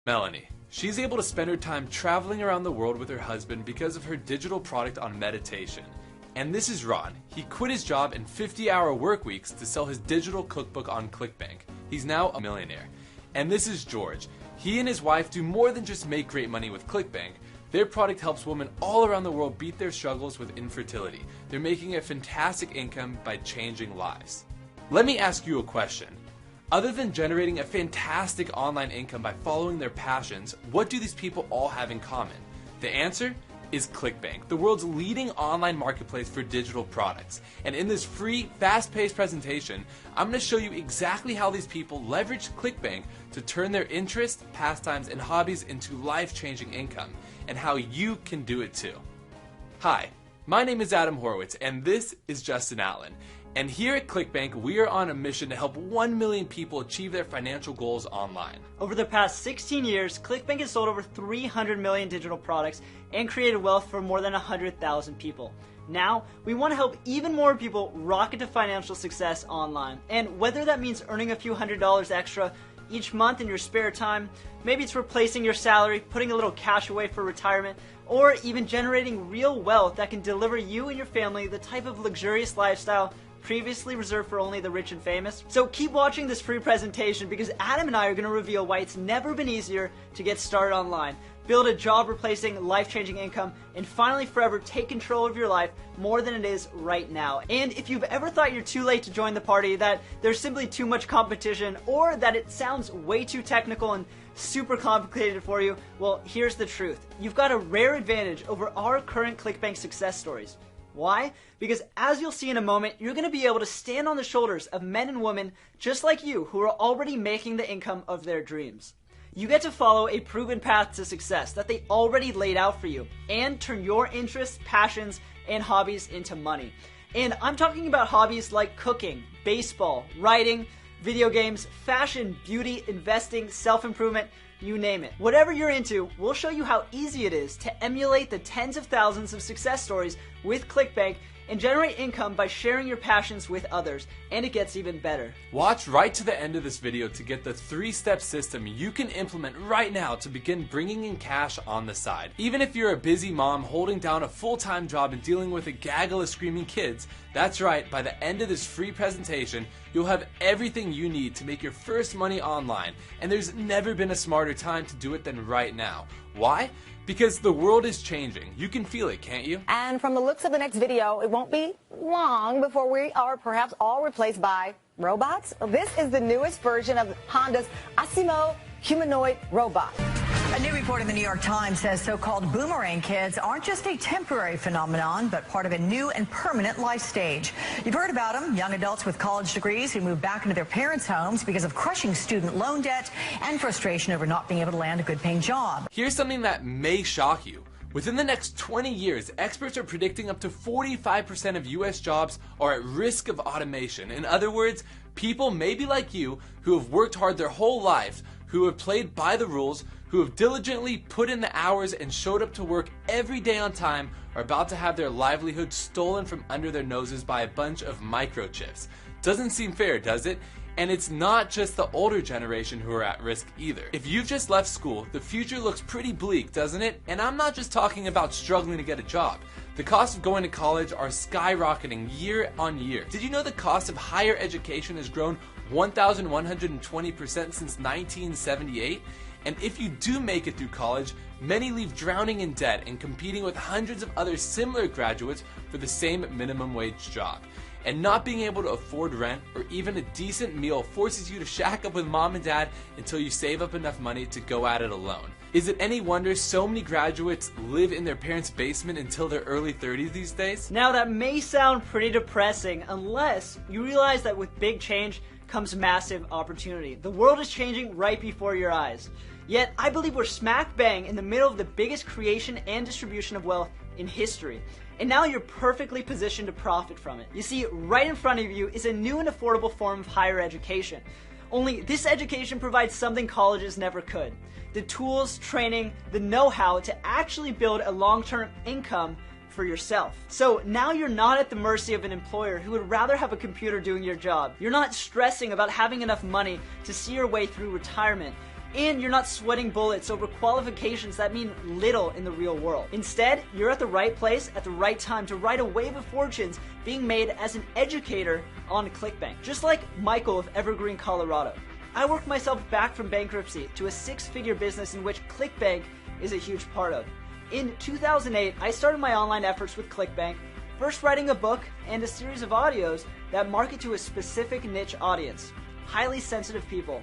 Melanie. She's able to spend her time traveling around the world with her husband because of her digital product on meditation. And this is Ron. He quit his job and 50-hour work weeks to sell his digital cookbook on ClickBank. He's now a millionaire. And this is George. He and his wife do more than just make great money with ClickBank. Their product helps women all around the world beat their struggles with infertility. They're making a fantastic income by changing lives. Let me ask you a question. Other than generating a fantastic online income by following their passions, what do these people all have in common? The answer is ClickBank, the world's leading online marketplace for digital products. And in this free, fast-paced presentation, I'm going to show you exactly how these people leverage ClickBank to turn their interests, pastimes, and hobbies into life-changing income, and how you can do it too. Hi, my name is Adam Horowitz, and this is Justin Allen. And here at ClickBank, we are on a mission to help 1 million people achieve their financial goals online. Over the past 16 years, ClickBank has sold over 300 million digital products and created wealth for more than 100,000 people. Now, we want to help even more people rocket to financial success online. And whether that means earning a few $100s extra each month in your spare time, maybe it's replacing your salary, putting a little cash away for retirement, or even generating real wealth that can deliver you and your family the type of luxurious lifestyle previously reserved for only the rich and famous. So keep watching this free presentation because Adam and I are going to reveal why it's never been easier to get started online, build a job-replacing, life-changing income, and finally forever take control of your life more than it is right now. And if you've ever thought you're too late to join the party, that there's simply too much competition, or that it sounds way too technical and super complicated for you, well, here's the truth. You've got a rare advantage over our current ClickBank success stories. Why? Because as you'll see in a moment, you're going to be able to stand on the shoulders of men and women just like you who are already making the income of their dreams. You get to follow a proven path to success that they already laid out for you and turn your interests, passions, and hobbies into money. And I'm talking about hobbies like cooking, baseball, writing, video games, fashion, beauty, investing, self-improvement, you name it. Whatever you're into, we'll show you how easy it is to emulate the tens of thousands of success stories with ClickBank and generate income by sharing your passions with others. And it gets even better. Watch right to the end of this video to get the 3-step system you can implement right now to begin bringing in cash on the side. Even if you're a busy mom holding down a full-time job and dealing with a gaggle of screaming kids, that's right, by the end of this free presentation, you'll have everything you need to make your first money online. And there's never been a smarter time to do it than right now. Why? Because the world is changing. You can feel it, can't you? And from the looks of the next video, it won't be long before we are perhaps all replaced by robots. This is the newest version of Honda's Asimo humanoid robot. A new report in the New York Times says so-called boomerang kids aren't just a temporary phenomenon, but part of a new and permanent life stage. You've heard about them, young adults with college degrees who move back into their parents' homes because of crushing student loan debt and frustration over not being able to land a good-paying job. Here's something that may shock you. Within the next 20 years, experts are predicting up to 45% of U.S. jobs are at risk of automation. In other words, people maybe like you who have worked hard their whole life, who have played by the rules, who have diligently put in the hours and showed up to work every day on time are about to have their livelihood stolen from under their noses by a bunch of microchips. Doesn't seem fair, does it? And it's not just the older generation who are at risk either. If you've just left school, the future looks pretty bleak, doesn't it? And I'm not just talking about struggling to get a job. The costs of going to college are skyrocketing year on year. Did you know the cost of higher education has grown 1,120% since 1978? And if you do make it through college, many leave drowning in debt and competing with hundreds of other similar graduates for the same minimum wage job. And not being able to afford rent or even a decent meal forces you to shack up with mom and dad until you save up enough money to go at it alone. Is it any wonder so many graduates live in their parents' basement until their early 30s these days? Now that may sound pretty depressing unless you realize that with big change comes massive opportunity. The world is changing right before your eyes. Yet, I believe we're smack bang in the middle of the biggest creation and distribution of wealth in history. And now you're perfectly positioned to profit from it. You see, right in front of you is a new and affordable form of higher education. Only this education provides something colleges never could. The tools, training, the know-how to actually build a long-term income for yourself. So now you're not at the mercy of an employer who would rather have a computer doing your job. You're not stressing about having enough money to see your way through retirement. And you're not sweating bullets over qualifications that mean little in the real world. Instead, you're at the right place at the right time to ride a wave of fortunes being made as an educator on ClickBank. Just like Michael of Evergreen, Colorado. I worked myself back from bankruptcy to a 6-figure business in which ClickBank is a huge part of. In 2008, I started my online efforts with ClickBank, first writing a book and a series of audios that market to a specific niche audience, highly sensitive people.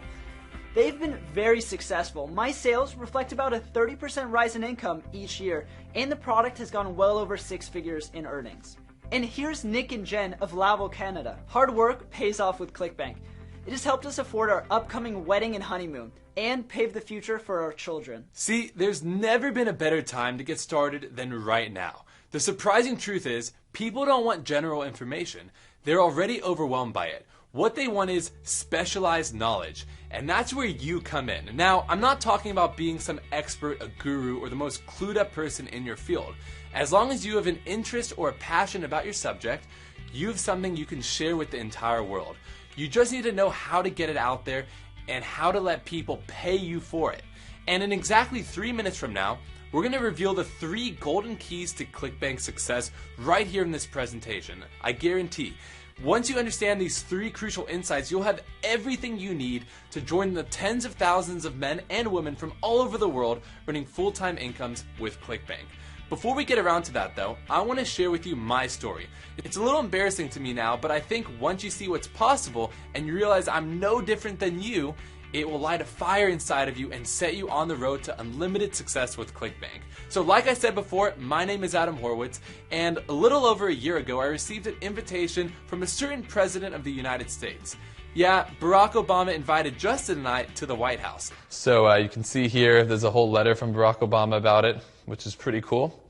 They've been very successful. My sales reflect about a 30% rise in income each year, and the product has gone well over 6 figures in earnings. And here's Nick and Jen of Laval, Canada. Hard work pays off with ClickBank. It has helped us afford our upcoming wedding and honeymoon, and pave the future for our children. See, there's never been a better time to get started than right now. The surprising truth is, people don't want general information. They're already overwhelmed by it. What they want is specialized knowledge, and that's where you come in. Now, I'm not talking about being some expert, a guru, or the most clued up person in your field. As long as you have an interest or a passion about your subject, you have something you can share with the entire world. You just need to know how to get it out there and how to let people pay you for it. And in exactly 3 minutes from now, we're going to reveal the 3 golden keys to ClickBank success right here in this presentation. I guarantee. Once you understand these 3 crucial insights, you'll have everything you need to join the tens of thousands of men and women from all over the world earning full-time incomes with ClickBank. Before we get around to that though, I want to share with you my story. It's a little embarrassing to me now, but I think once you see what's possible and you realize I'm no different than you, it will light a fire inside of you and set you on the road to unlimited success with ClickBank. So like I said before, my name is Adam Horowitz, and a little over a year ago I received an invitation from a certain president of the United States. Yeah, Barack Obama invited Justin and I to the White House. So you can see here there's a whole letter from Barack Obama about it, which is pretty cool.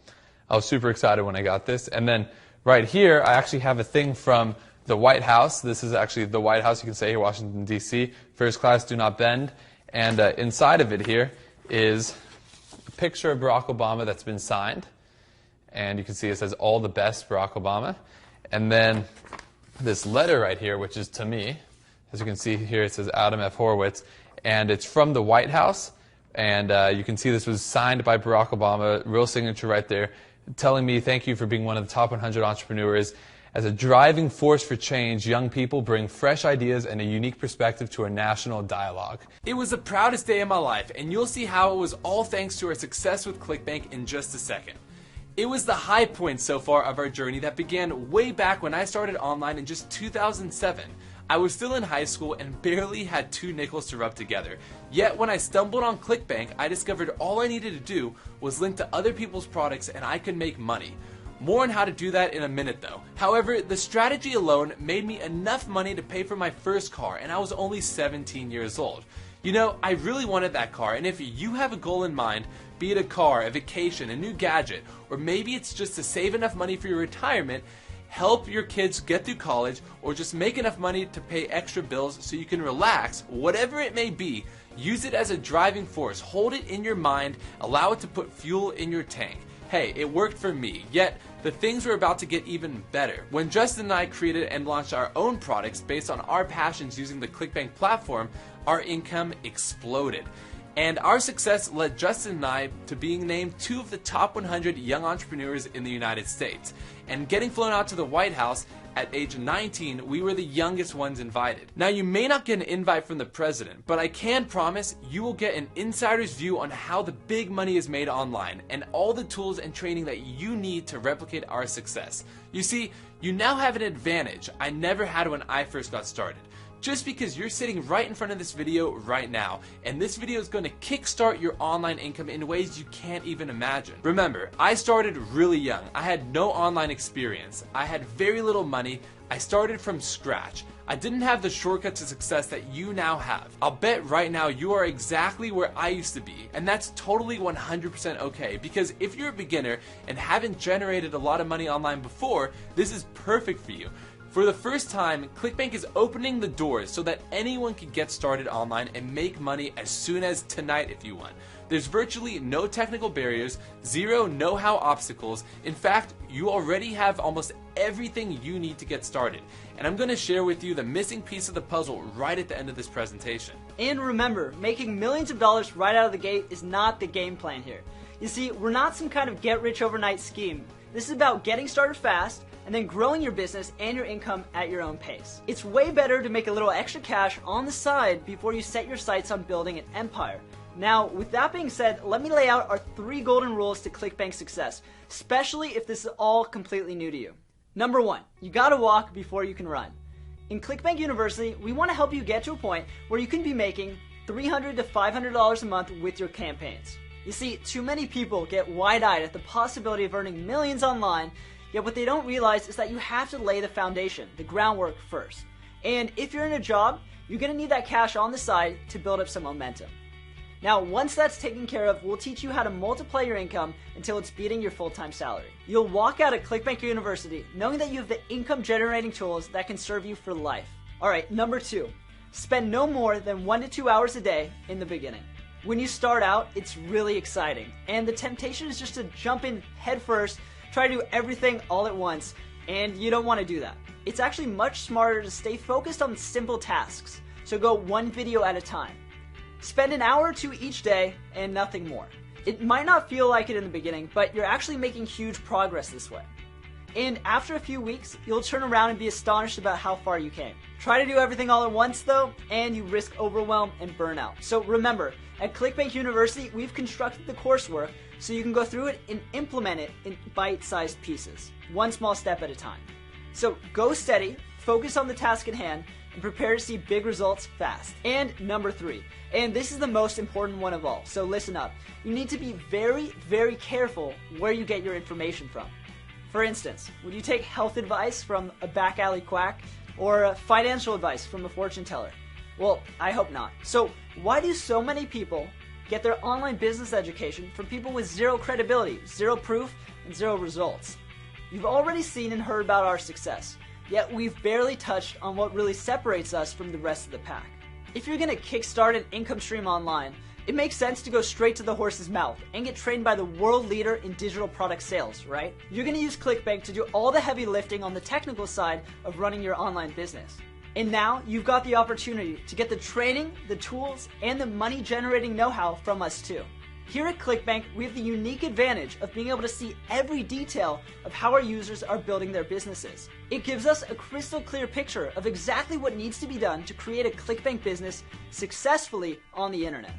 I was super excited when I got this. And then right here I actually have a thing from the White House. This is actually the White House, you can say here, Washington, D.C. First class, do not bend. And inside of it here is a picture of Barack Obama that's been signed. And you can see it says, "All the best, Barack Obama." And then this letter right here, which is to me. As you can see here, it says Adam F. Horowitz. And it's from the White House. And you can see this was signed by Barack Obama, real signature right there, telling me thank you for being one of the top 100 entrepreneurs. As a driving force for change, young people bring fresh ideas and a unique perspective to a national dialogue. It was the proudest day of my life, and you'll see how it was all thanks to our success with ClickBank in just a second. It was the high point so far of our journey that began way back when I started online in just 2007. I was still in high school and barely had 2 nickels to rub together. Yet when I stumbled on ClickBank, I discovered all I needed to do was link to other people's products and I could make money. More on how to do that in a minute though. However, the strategy alone made me enough money to pay for my first car, and I was only 17 years old. You know, I really wanted that car, and if you have a goal in mind, be it a car, a vacation, a new gadget, or maybe it's just to save enough money for your retirement, help your kids get through college, or just make enough money to pay extra bills so you can relax, whatever it may be, use it as a driving force. Hold it in your mind, allow it to put fuel in your tank. Hey, it worked for me, yet the things were about to get even better. When Justin and I created and launched our own products based on our passions using the ClickBank platform, our income exploded. And our success led Justin and I to being named 2 of the top 100 young entrepreneurs in the United States. And getting flown out to the White House at age 19, we were the youngest ones invited. Now you may not get an invite from the president, but I can promise you will get an insider's view on how the big money is made online and all the tools and training that you need to replicate our success. You see, you now have an advantage I never had when I first got started. Just because you're sitting right in front of this video right now, and this video is going to kickstart your online income in ways you can't even imagine. Remember, I started really young. I had no online experience. I had very little money. I started from scratch. I didn't have the shortcut to success that you now have. I'll bet right now you are exactly where I used to be, and that's totally 100% okay, because if you're a beginner and haven't generated a lot of money online before, this is perfect for you. For the first time, ClickBank is opening the doors so that anyone can get started online and make money as soon as tonight if you want. There's virtually no technical barriers, zero know-how obstacles. In fact, you already have almost everything you need to get started. And I'm going to share with you the missing piece of the puzzle right at the end of this presentation. And remember, making millions of dollars right out of the gate is not the game plan here. You see, we're not some kind of get-rich-overnight scheme. This is about getting started fast and then growing your business and your income at your own pace. It's way better to make a little extra cash on the side before you set your sights on building an empire. Now, with that being said, let me lay out our 3 golden rules to ClickBank success, especially if this is all completely new to you. Number 1, you gotta walk before you can run. In Clickbank University, we want to help you get to a point where you can be making $300 to $500 a month with your campaigns. You see, too many people get wide-eyed at the possibility of earning millions online, yet what they don't realize is that you have to lay the foundation, the groundwork first. And if you're in a job, you're going to need that cash on the side to build up some momentum. Now, once that's taken care of, we'll teach you how to multiply your income until it's beating your full-time salary. You'll walk out of Clickbank University knowing that you have the income-generating tools that can serve you for life. Alright, number 2, spend no more than 1 to 2 hours a day in the beginning. When you start out, it's really exciting, and the temptation is just to jump in head first, try to do everything all at once, and you don't want to do that. It's actually much smarter to stay focused on simple tasks, so go 1 video at a time. Spend an hour or 2 each day, and nothing more. It might not feel like it in the beginning, but you're actually making huge progress this way. And after a few weeks, you'll turn around and be astonished about how far you came. Try to do everything all at once though, and you risk overwhelm and burnout. So remember, at Clickbank University, we've constructed the coursework so you can go through it and implement it in bite-sized pieces, 1 small step at a time. So go steady, focus on the task at hand, and prepare to see big results fast. And number 3, and this is the most important one of all, so listen up. You need to be very, very careful where you get your information from. For instance, would you take health advice from a back alley quack or financial advice from a fortune teller? Well, I hope not. So why do so many people get their online business education from people with 0 credibility, 0 proof, and 0 results? You've already seen and heard about our success, yet we've barely touched on what really separates us from the rest of the pack. If you're going to kickstart an income stream online, it makes sense to go straight to the horse's mouth and get trained by the world leader in digital product sales, right? You're going to use ClickBank to do all the heavy lifting on the technical side of running your online business. And now you've got the opportunity to get the training, the tools, and the money-generating know-how from us too. Here at ClickBank, we have the unique advantage of being able to see every detail of how our users are building their businesses. It gives us a crystal clear picture of exactly what needs to be done to create a ClickBank business successfully on the internet.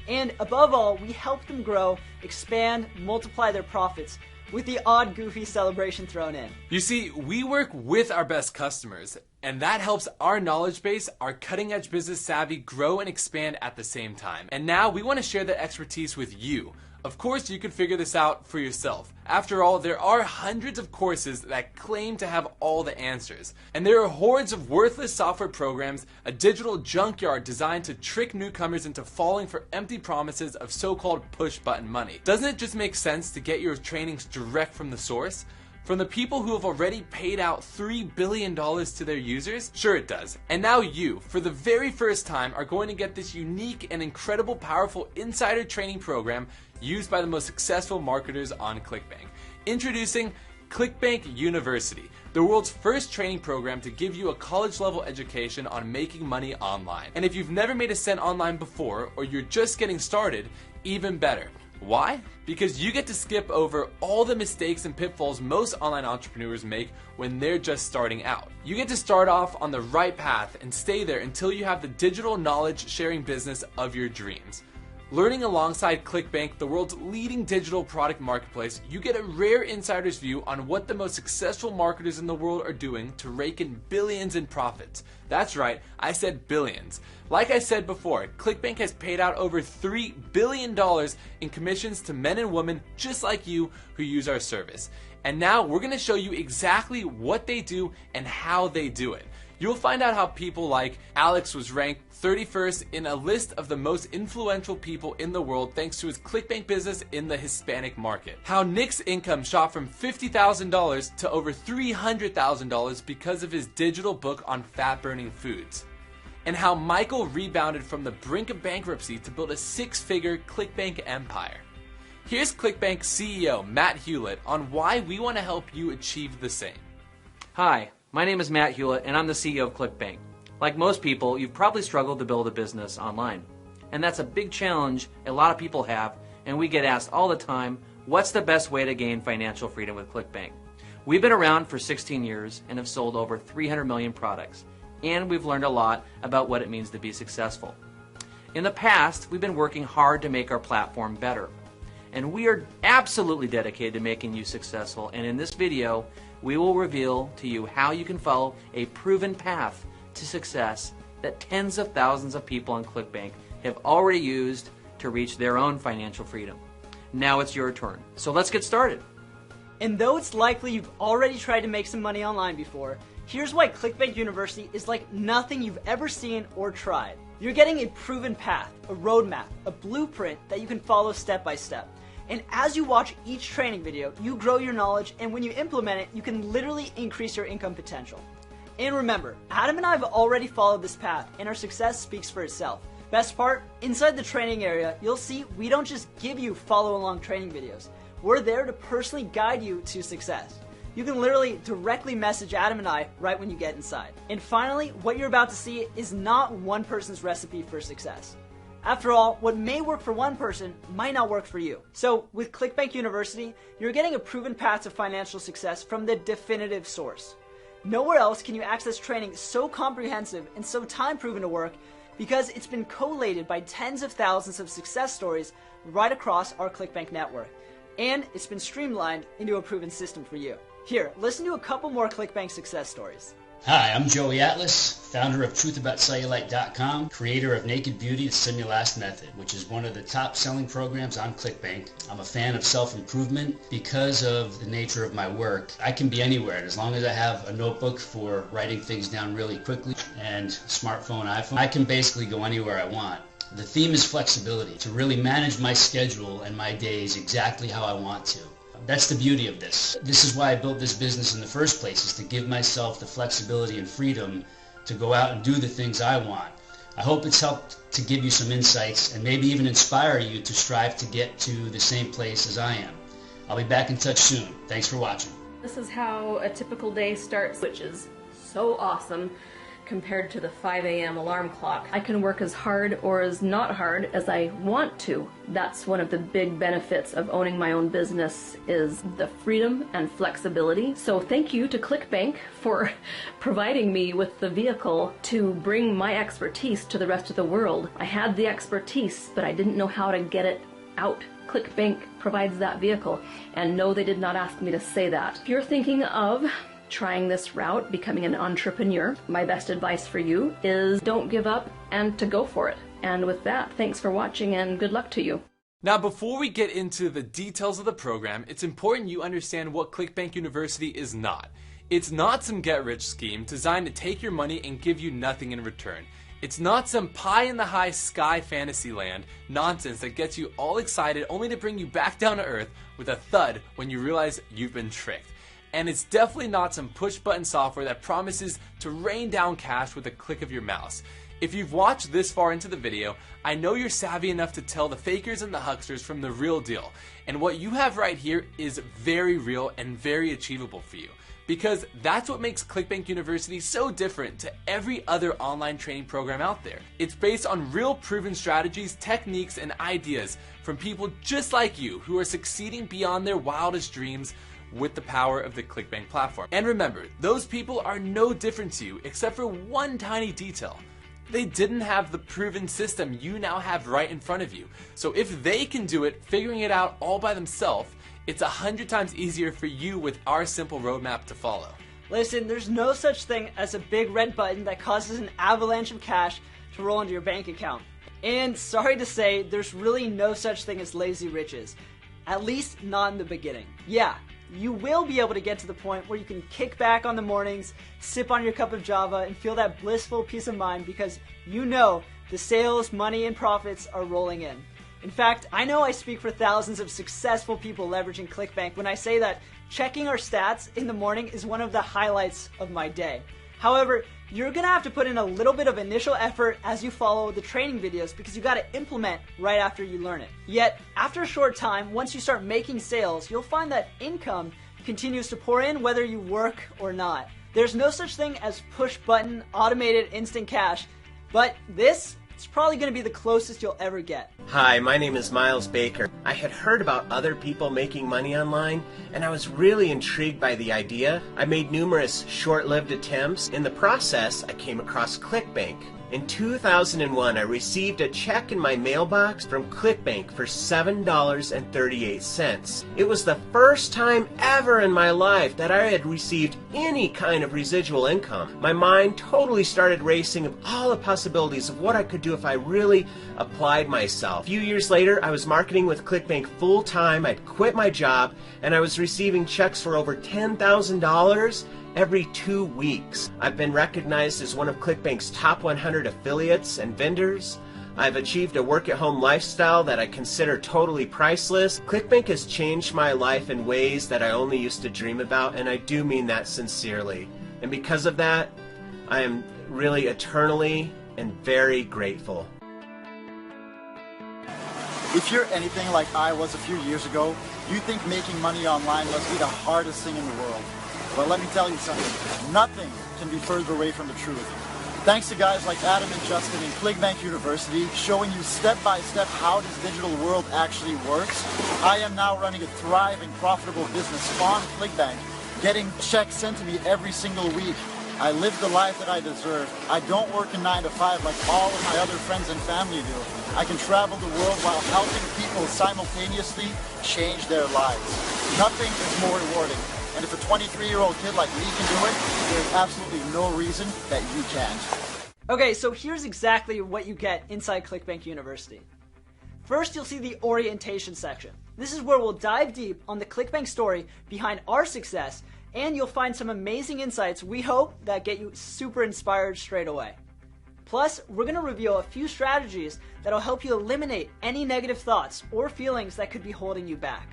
And above all, we help them grow, expand, multiply their profits, with the odd goofy celebration thrown in. You see, we work with our best customers, and that helps our knowledge base, our cutting edge business savvy grow and expand at the same time. And now we want to share that expertise with you. Of course, you can figure this out for yourself. After all, there are hundreds of courses that claim to have all the answers. And there are hordes of worthless software programs, a digital junkyard designed to trick newcomers into falling for empty promises of so-called push-button money. Doesn't it just make sense to get your trainings direct from the source? From the people who have already paid out $3 billion to their users? Sure it does. And now you, for the very first time, are going to get this unique and incredible powerful insider training program used by the most successful marketers on ClickBank. Introducing ClickBank University, the world's first training program to give you a college-level education on making money online. And if you've never made a cent online before, or you're just getting started, even better. Why? Because you get to skip over all the mistakes and pitfalls most online entrepreneurs make when they're just starting out. You get to start off on the right path and stay there until you have the digital knowledge sharing business of your dreams. Learning alongside ClickBank, the world's leading digital product marketplace, you get a rare insider's view on what the most successful marketers in the world are doing to rake in billions in profits. That's right, I said billions. Like I said before, ClickBank has paid out over $3 billion in commissions to men and women just like you who use our service. And now we're going to show you exactly what they do and how they do it. You'll find out how people like Alex was ranked 31st in a list of the most influential people in the world thanks to his ClickBank business in the Hispanic market. How Nick's income shot from $50,000 to over $300,000 because of his digital book on fat-burning foods. And how Michael rebounded from the brink of bankruptcy to build a six-figure ClickBank empire. Here's ClickBank CEO Matt Hewlett on why we want to help you achieve the same. Hi, my name is Matt Hewlett and I'm the CEO of ClickBank. Like most people, you've probably struggled to build a business online. And that's a big challenge a lot of people have, and we get asked all the time, what's the best way to gain financial freedom with ClickBank? We've been around for 16 years and have sold over 300 million products, and we've learned a lot about what it means to be successful. In the past, we've been working hard to make our platform better. And we are absolutely dedicated to making you successful, and in this video, we will reveal to you how you can follow a proven path to success that tens of thousands of people on ClickBank have already used to reach their own financial freedom. Now it's your turn. So let's get started. And though it's likely you've already tried to make some money online before, here's why ClickBank University is like nothing you've ever seen or tried. You're getting a proven path, a roadmap, a blueprint that you can follow step by step. And as you watch each training video, you grow your knowledge, and when you implement it, you can literally increase your income potential. And remember, Adam and I have already followed this path, and our success speaks for itself. Best part, inside the training area, you'll see we don't just give you follow-along training videos. We're there to personally guide you to success. You can literally directly message Adam and I right when you get inside. And finally, what you're about to see is not one person's recipe for success. After all, what may work for one person might not work for you. So with ClickBank University, you're getting a proven path to financial success from the definitive source. Nowhere else can you access training so comprehensive and so time-proven to work because it's been collated by tens of thousands of success stories right across our ClickBank network. And it's been streamlined into a proven system for you. Here, listen to a couple more ClickBank success stories. Hi, I'm Joey Atlas, founder of truthaboutcellulite.com, creator of Naked Beauty, the Simulast Method, which is one of the top selling programs on ClickBank. I'm a fan of self-improvement. Because of the nature of my work, I can be anywhere, and as long as I have a notebook for writing things down really quickly and smartphone, iPhone, I can basically go anywhere I want. The theme is flexibility, to really manage my schedule and my days exactly how I want to. That's the beauty of this. This is why I built this business in the first place, is to give myself the flexibility and freedom to go out and do the things I want. I hope it's helped to give you some insights and maybe even inspire you to strive to get to the same place as I am. I'll be back in touch soon. Thanks for watching. This is how a typical day starts, which is so awesome compared to the 5 a.m. alarm clock. I can work as hard or as not hard as I want to. That's one of the big benefits of owning my own business, is the freedom and flexibility. So thank you to ClickBank for providing me with the vehicle to bring my expertise to the rest of the world. I had the expertise, but I didn't know how to get it out. ClickBank provides that vehicle, and no, they did not ask me to say that. If you're thinking of trying this route, becoming an entrepreneur, my best advice for you is don't give up and to go for it. And with that, thanks for watching and good luck to you. Now, before we get into the details of the program, it's important you understand what ClickBank University is not. It's not some get-rich scheme designed to take your money and give you nothing in return. It's not some pie-in-the-high sky fantasy land nonsense that gets you all excited only to bring you back down to earth with a thud when you realize you've been tricked. And it's definitely not some push-button software that promises to rain down cash with a click of your mouse. If you've watched this far into the video, I know you're savvy enough to tell the fakers and the hucksters from the real deal. And what you have right here is very real and very achievable for you. Because that's what makes ClickBank University so different to every other online training program out there. It's based on real proven strategies, techniques, and ideas from people just like you who are succeeding beyond their wildest dreams with the power of the ClickBank platform. And remember, those people are no different to you except for one tiny detail. They didn't have the proven system you now have right in front of you. So if they can do it, figuring it out all by themselves, it's 100 times easier for you with our simple roadmap to follow. Listen, there's no such thing as a big red button that causes an avalanche of cash to roll into your bank account. And sorry to say, there's really no such thing as lazy riches. At least not in the beginning. Yeah, you will be able to get to the point where you can kick back on the mornings, sip on your cup of Java, and feel that blissful peace of mind because you know the sales, money, and profits are rolling in. In fact, I know I speak for thousands of successful people leveraging ClickBank when I say that checking our stats in the morning is one of the highlights of my day. However, you're gonna have to put in a little bit of initial effort as you follow the training videos because you gotta implement right after you learn it. Yet, after a short time, once you start making sales, you'll find that income continues to pour in whether you work or not. There's no such thing as push button, automated instant cash, but this is probably gonna be the closest you'll ever get. Hi, my name is Miles Baker. I had heard about other people making money online, and I was really intrigued by the idea. I made numerous short-lived attempts. In the process, I came across ClickBank. In 2001, I received a check in my mailbox from ClickBank for $7.38. It was the first time ever in my life that I had received any kind of residual income. My mind totally started racing of all the possibilities of what I could do if I really applied myself. A few years later, I was marketing with ClickBank full-time. I'd quit my job, and I was receiving checks for over $10,000 every 2 weeks. I've been recognized as one of ClickBank's top 100 affiliates and vendors. I've achieved a work-at-home lifestyle that I consider totally priceless. ClickBank has changed my life in ways that I only used to dream about, and I do mean that sincerely. And because of that, I am really eternally and very grateful. If you're anything like I was a few years ago, you think making money online must be the hardest thing in the world. But let me tell you something, nothing can be further away from the truth. Thanks to guys like Adam and Justin in Clickbank University showing you step by step how this digital world actually works, I am now running a thriving, profitable business on Clickbank, getting checks sent to me every single week. I live the life that I deserve. I don't work a 9 to 5 like all of my other friends and family do. I can travel the world while helping people simultaneously change their lives. Nothing is more rewarding. And if a 23-year-old kid like me can do it, there's absolutely no reason that you can't. Okay, so here's exactly what you get inside Clickbank University. First, you'll see the orientation section. This is where we'll dive deep on the ClickBank story behind our success, and you'll find some amazing insights we hope that get you super inspired straight away. Plus, we're going to reveal a few strategies that'll help you eliminate any negative thoughts or feelings that could be holding you back.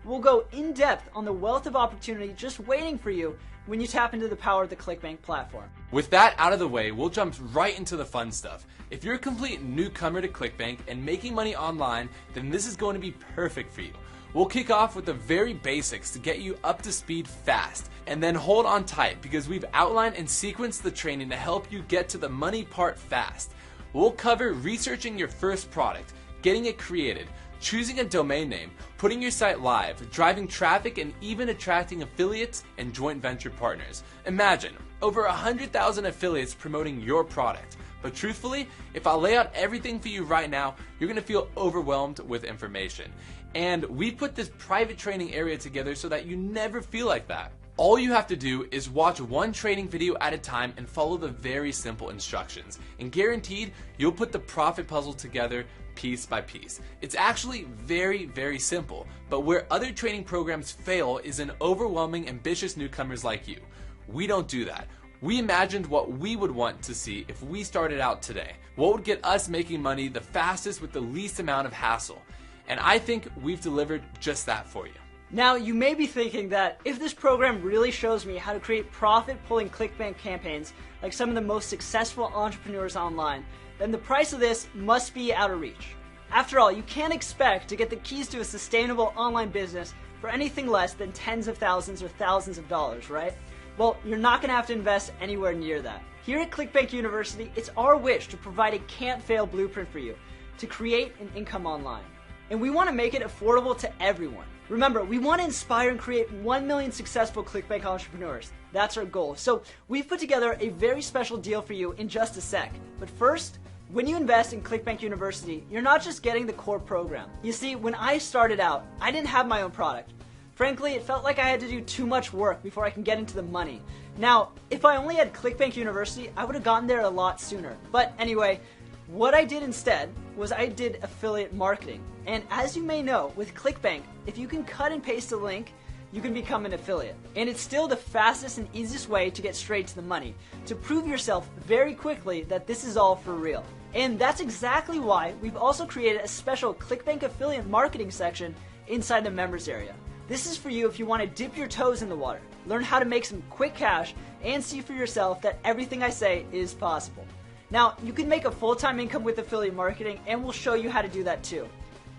We'll go in depth on the wealth of opportunity just waiting for you when you tap into the power of the ClickBank platform. With that out of the way, we'll jump right into the fun stuff. If you're a complete newcomer to ClickBank and making money online, then this is going to be perfect for you. We'll kick off with the very basics to get you up to speed fast, and then hold on tight because we've outlined and sequenced the training to help you get to the money part fast. We'll cover researching your first product, getting it created, choosing a domain name, putting your site live, driving traffic, and even attracting affiliates and joint venture partners. Imagine, over 100,000 affiliates promoting your product. But truthfully, if I lay out everything for you right now, you're going to feel overwhelmed with information. And we put this private training area together so that you never feel like that. All you have to do is watch one training video at a time and follow the very simple instructions. And guaranteed, you'll put the profit puzzle together piece by piece. It's actually very, very simple, but where other training programs fail is in overwhelming ambitious newcomers like you. We don't do that. We imagined what we would want to see if we started out today. What would get us making money the fastest with the least amount of hassle. And I think we've delivered just that for you. Now, you may be thinking that if this program really shows me how to create profit-pulling ClickBank campaigns like some of the most successful entrepreneurs online, then the price of this must be out of reach. After all, you can't expect to get the keys to a sustainable online business for anything less than tens of thousands or thousands of dollars, right? Well, you're not going to have to invest anywhere near that. Here at Clickbank University, it's our wish to provide a can't-fail blueprint for you to create an income online. And we want to make it affordable to everyone. Remember, we want to inspire and create 1 million successful ClickBank entrepreneurs. That's our goal. So we've put together a very special deal for you in just a sec. But first, when you invest in Clickbank University, you're not just getting the core program. You see, when I started out, I didn't have my own product. Frankly, it felt like I had to do too much work before I can get into the money. Now, if I only had Clickbank University, I would have gotten there a lot sooner. But anyway, what I did instead was I did affiliate marketing. And as you may know, with ClickBank, if you can cut and paste a link, you can become an affiliate. And it's still the fastest and easiest way to get straight to the money, to prove yourself very quickly that this is all for real. And that's exactly why we've also created a special ClickBank affiliate marketing section inside the members area. This is for you if you want to dip your toes in the water, learn how to make some quick cash, and see for yourself that everything I say is possible. Now, you can make a full-time income with affiliate marketing, and we'll show you how to do that too.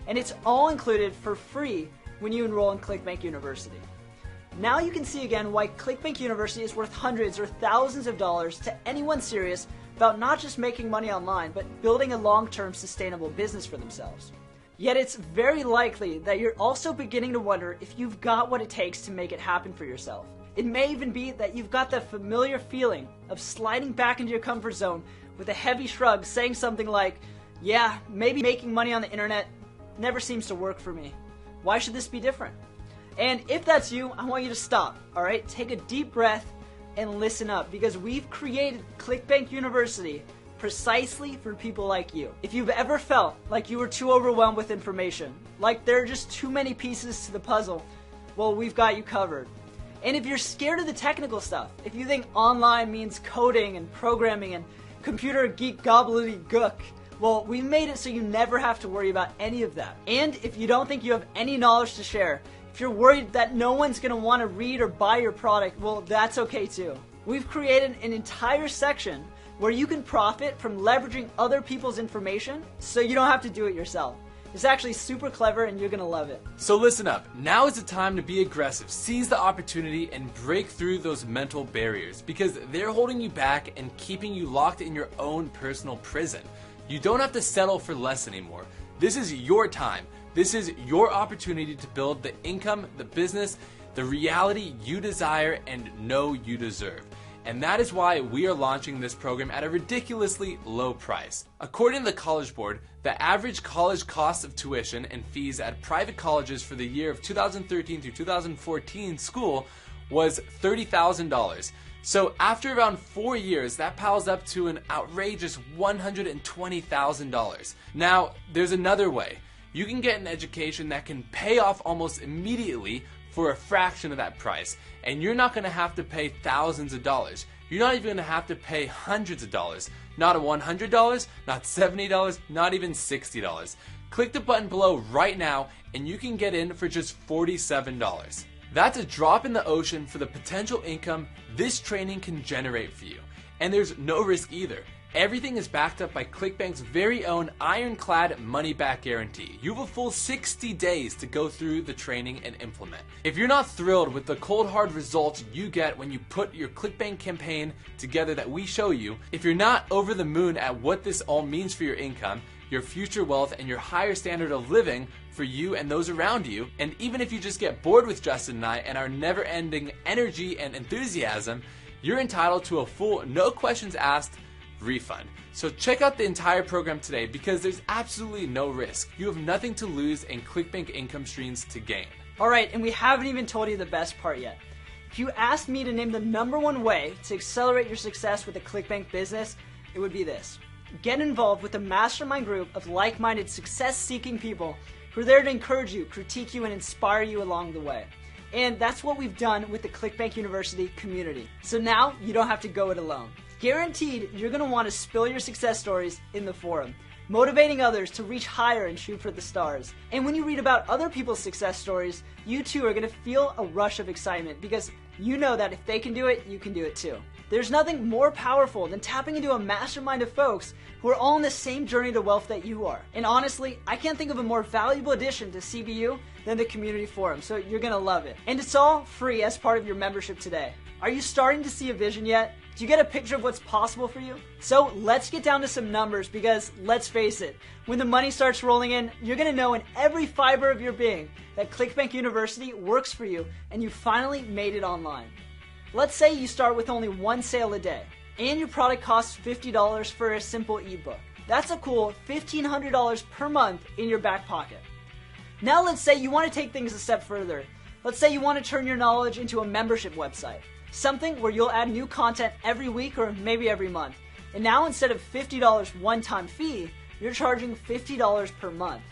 And it's all included for free when you enroll in ClickBank University. Now you can see again why ClickBank University is worth hundreds or thousands of dollars to anyone serious about not just making money online, but building a long-term sustainable business for themselves. Yet it's very likely that you're also beginning to wonder if you've got what it takes to make it happen for yourself. It may even be that you've got that familiar feeling of sliding back into your comfort zone with a heavy shrug, saying something like, yeah, maybe making money on the internet never seems to work for me. Why should this be different? And if that's you, I want you to stop, alright? Take a deep breath and listen up, because we've created ClickBank University precisely for people like you. If you've ever felt like you were too overwhelmed with information, like there are just too many pieces to the puzzle, well, we've got you covered. And if you're scared of the technical stuff, if you think online means coding and programming and computer geek gobbledygook, well, we made it so you never have to worry about any of that. And if you don't think you have any knowledge to share, if you're worried that no one's going to want to read or buy your product, well, that's okay too. We've created an entire section where you can profit from leveraging other people's information so you don't have to do it yourself. It's actually super clever and you're going to love it. So listen up, now is the time to be aggressive, seize the opportunity, and break through those mental barriers, because they're holding you back and keeping you locked in your own personal prison. You don't have to settle for less anymore. This is your time. This is your opportunity to build the income, the business, the reality you desire and know you deserve. And that is why we are launching this program at a ridiculously low price. According to the College Board, the average college cost of tuition and fees at private colleges for the year of 2013 through 2014 school was $30,000. So after around 4 years, that piles up to an outrageous $120,000. Now, there's another way. You can get an education that can pay off almost immediately for a fraction of that price, and you're not going to have to pay thousands of dollars. You're not even going to have to pay hundreds of dollars. Not $100, not $70, not even $60. Click the button below right now and you can get in for just $47. That's a drop in the ocean for the potential income this training can generate for you. And there's no risk either. Everything is backed up by ClickBank's very own ironclad money-back guarantee. You have a full 60 days to go through the training and implement. If you're not thrilled with the cold hard results you get when you put your ClickBank campaign together that we show you, if you're not over the moon at what this all means for your income, your future wealth, and your higher standard of living for you and those around you, and even if you just get bored with Justin and I and our never-ending energy and enthusiasm, you're entitled to a full, no questions asked refund. So check out the entire program today, because there's absolutely no risk. You have nothing to lose and ClickBank income streams to gain. Alright, and we haven't even told you the best part yet. If you asked me to name the #1 way to accelerate your success with a ClickBank business, it would be this. Get involved with a mastermind group of like-minded, success-seeking people who are there to encourage you, critique you, and inspire you along the way. And that's what we've done with the ClickBank University community. So now you don't have to go it alone. Guaranteed, you're going to want to spill your success stories in the forum, motivating others to reach higher and shoot for the stars. And when you read about other people's success stories, you too are going to feel a rush of excitement, because you know that if they can do it, you can do it too. There's nothing more powerful than tapping into a mastermind of folks who are all on the same journey to wealth that you are. And honestly, I can't think of a more valuable addition to CBU than the community forum, so you're going to love it. And it's all free as part of your membership today. Are you starting to see a vision yet? Do you get a picture of what's possible for you? So let's get down to some numbers, because let's face it, when the money starts rolling in, you're going to know in every fiber of your being that ClickBank University works for you and you finally made it online. Let's say you start with only 1 sale a day and your product costs $50 for a simple ebook. That's a cool $1,500 per month in your back pocket. Now let's say you want to take things a step further. Let's say you want to turn your knowledge into a membership website. Something where you'll add new content every week or maybe every month. And now instead of $50 one-time fee, you're charging $50 per month.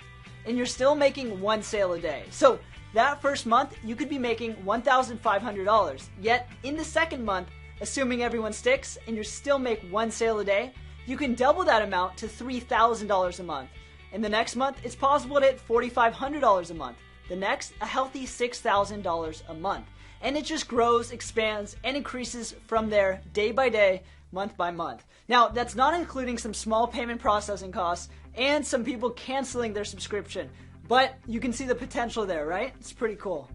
and you're still making one sale a day. So that first month, you could be making $1,500. Yet in the second month, assuming everyone sticks and you still make one sale a day, you can double that amount to $3,000 a month. In the next month, it's possible to hit $4,500 a month. The next, a healthy $6,000 a month. And it just grows, expands, and increases from there day by day, month by month. Now, that's not including some small payment processing costs and some people canceling their subscription. But you can see the potential there, right? It's pretty cool.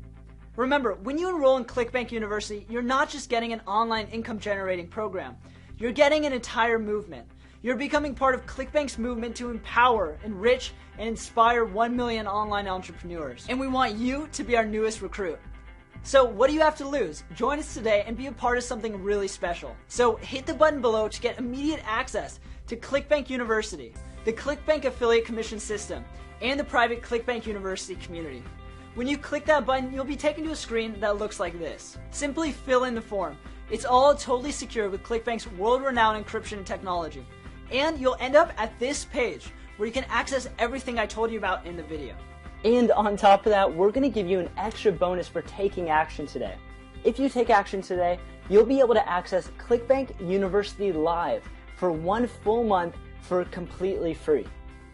Remember, when you enroll in ClickBank University, you're not just getting an online income generating program. You're getting an entire movement. You're becoming part of ClickBank's movement to empower, enrich, and inspire 1 million online entrepreneurs. And we want you to be our newest recruit. So what do you have to lose? Join us today and be a part of something really special. So hit the button below to get immediate access to ClickBank University, the ClickBank affiliate commission system, and the private ClickBank University community. When you click that button, you'll be taken to a screen that looks like this. Simply fill in the form. It's all totally secure with ClickBank's world-renowned encryption technology. And you'll end up at this page where you can access everything I told you about in the video. And on top of that, we're going to give you an extra bonus for taking action today. If you take action today, you'll be able to access ClickBank University Live for 1 full month for completely free.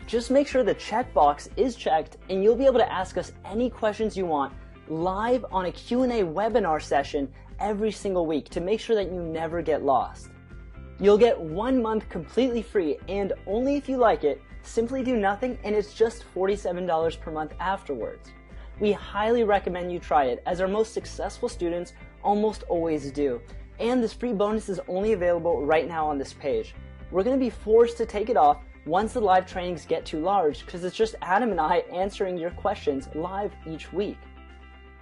Just make sure the checkbox is checked and you'll be able to ask us any questions you want live on a Q&A webinar session every single week to make sure that you never get lost. You'll get 1 month completely free, and only if you like it, simply do nothing, and it's just $47 per month afterwards. We highly recommend you try it, as our most successful students almost always do. And this free bonus is only available right now on this page. We're going to be forced to take it off once the live trainings get too large, because it's just Adam and I answering your questions live each week.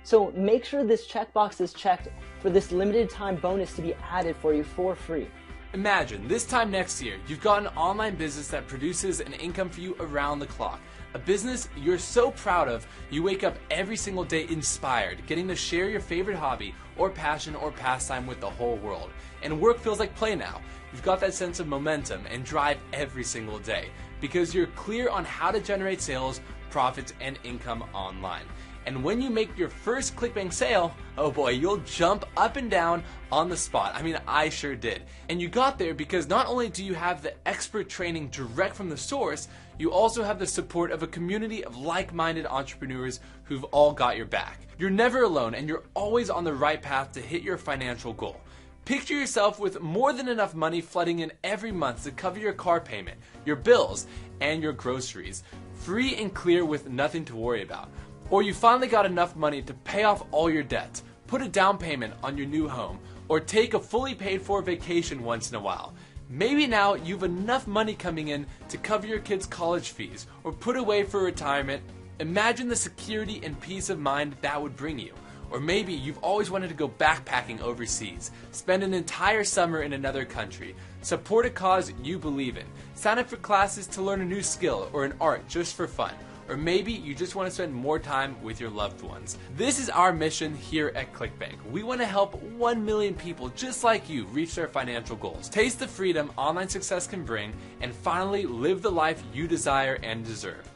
So make sure this checkbox is checked for this limited time bonus to be added for you for free. Imagine, this time next year, you've got an online business that produces an income for you around the clock. A business you're so proud of, you wake up every single day inspired, getting to share your favorite hobby or passion or pastime with the whole world. And work feels like play now. You've got that sense of momentum and drive every single day because you're clear on how to generate sales, profits, and income online. And when you make your first ClickBank sale, oh boy, you'll jump up and down on the spot. I mean, I sure did. And you got there because not only do you have the expert training direct from the source, you also have the support of a community of like-minded entrepreneurs who've all got your back. You're never alone, and you're always on the right path to hit your financial goal. Picture yourself with more than enough money flooding in every month to cover your car payment, your bills, and your groceries, free and clear with nothing to worry about. Or you finally got enough money to pay off all your debts, put a down payment on your new home, or take a fully paid for vacation once in a while. Maybe now you've enough money coming in to cover your kids' college fees or put away for retirement. Imagine the security and peace of mind that would bring you. Or maybe you've always wanted to go backpacking overseas, spend an entire summer in another country, support a cause you believe in, sign up for classes to learn a new skill or an art just for fun. Or maybe you just want to spend more time with your loved ones. This is our mission here at ClickBank. We want to help 1 million people just like you reach their financial goals, taste the freedom online success can bring, and finally live the life you desire and deserve.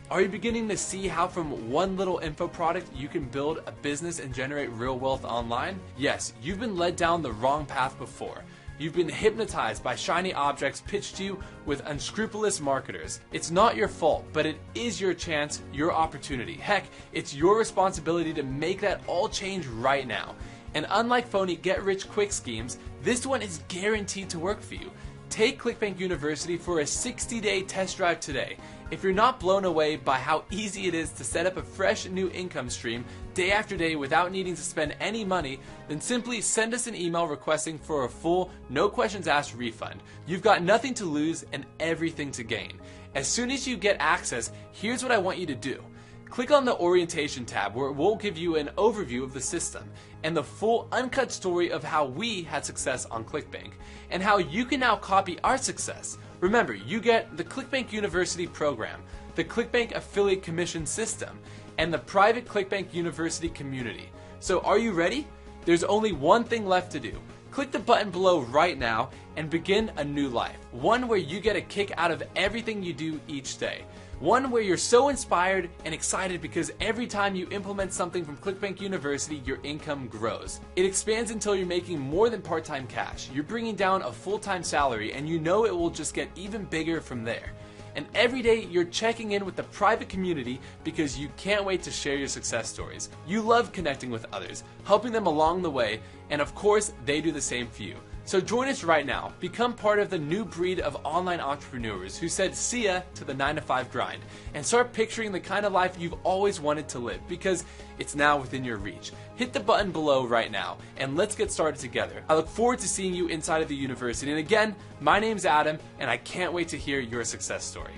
Are you beginning to see how from one little info product you can build a business and generate real wealth online? Yes, you've been led down the wrong path before. You've been hypnotized by shiny objects pitched to you with unscrupulous marketers. It's not your fault, but it is your chance, your opportunity. Heck, it's your responsibility to make that all change right now. And unlike phony get-rich-quick schemes, this one is guaranteed to work for you. Take ClickBank University for a 60-day test drive today. If you're not blown away by how easy it is to set up a fresh new income stream day after day without needing to spend any money, then simply send us an email requesting for a full, no questions asked refund. You've got nothing to lose and everything to gain. As soon as you get access, here's what I want you to do. Click on the orientation tab where it will give you an overview of the system and the full uncut story of how we had success on ClickBank and how you can now copy our success. Remember, you get the ClickBank University program, the ClickBank affiliate commission system, and the private ClickBank University community. So are you ready? There's only one thing left to do. Click the button below right now and begin a new life, one where you get a kick out of everything you do each day. One where you're so inspired and excited because every time you implement something from ClickBank University, your income grows. It expands until you're making more than part-time cash. You're bringing down a full-time salary, and you know it will just get even bigger from there. And every day you're checking in with the private community because you can't wait to share your success stories. You love connecting with others, helping them along the way, and of course they do the same for you. So join us right now. Become part of the new breed of online entrepreneurs who said see ya to the 9-to-5 grind, and start picturing the kind of life you've always wanted to live, because it's now within your reach. Hit the button below right now and let's get started together. I look forward to seeing you inside of the university. And again, my name's Adam, and I can't wait to hear your success story.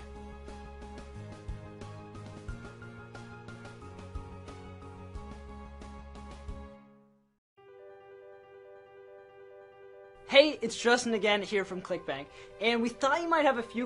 Hey, it's Justin again here from ClickBank, and we thought you might have a few